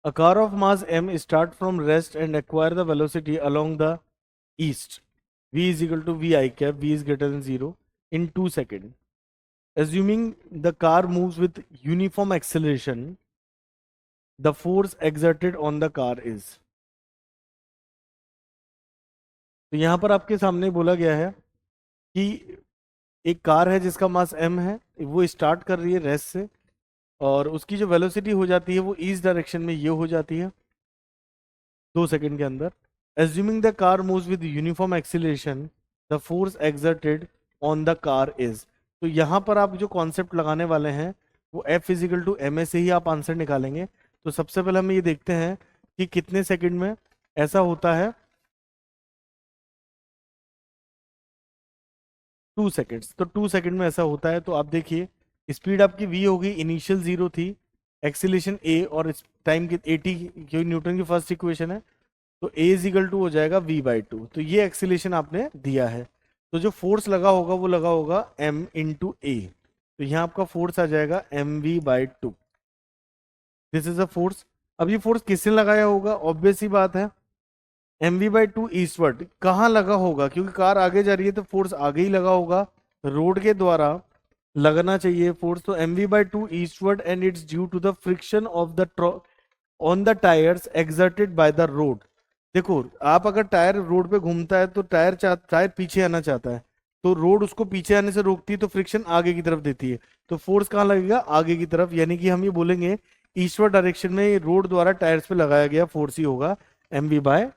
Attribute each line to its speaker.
Speaker 1: A car of mass m start from rest and acquire the velocity along the east. V is equal to V I cap. V is greater than 0 in 2 seconds. Assuming the car moves with uniform acceleration, the force exerted on the car is. तो यहाँ पर आपके सामने बोला गया है कि एक कार है जिसका मास m है, वो स्टार्ट कर रही है रेस्ट से और उसकी जो वेलोसिटी हो जाती है वो ईस्ट डायरेक्शन में ये हो जाती है 2 सेकंड के अंदर. Assuming the car moves with uniform acceleration, the force exerted on the car is. तो यहाँ पर आप जो कॉन्सेप्ट लगाने वाले हैं वो F फिजिकल टू ma से ही आप आंसर निकालेंगे. तो सबसे पहले हम ये देखते हैं कि कितने सेकंड में ऐसा होता है. 2 सेकंड्स. तो 2 सेकंड में ऐसा होता है. तो आप देखिए स्पीड आपकी v होगी, इनिशियल 0 थी, एक्सीलेशन a और इस टाइम की 80 क्योंकि न्यूटन की फर्स्ट इक्वेशन है. तो a इज इक्वल टू हो जाएगा v/2. तो ये एक्सीलेशन आपने दिया है. तो जो फोर्स लगा होगा वो लगा होगा m इंटू ए. तो यहाँ आपका फोर्स आ जाएगा mv/2. This is a force. अब ये फोर्स किसने लगाया होगा? ऑब्वियस ही बात है mv/2 ईस्टवर्ड. कहाँ लगा होगा? क्योंकि कार आगे जा रही है तो फोर्स आगे ही लगा होगा, रोड के द्वारा लगना चाहिए फोर्स. तो mv/2 eastward and it's due to the friction of the on the tyres exerted by the road. देखो आप अगर टायर रोड पे घूमता है तो टायर पीछे आना चाहता है, तो रोड उसको पीछे आने से रोकती है, तो फ्रिक्शन आगे की तरफ देती है. तो फोर्स कहाँ लगेगा? आगे की तरफ. यानी कि हम ये बोलेंगे ईस्टवर्ड डायरेक्शन में रोड द्वारा टायर्स पे लगाया गया फोर्स ही होगा mv/2.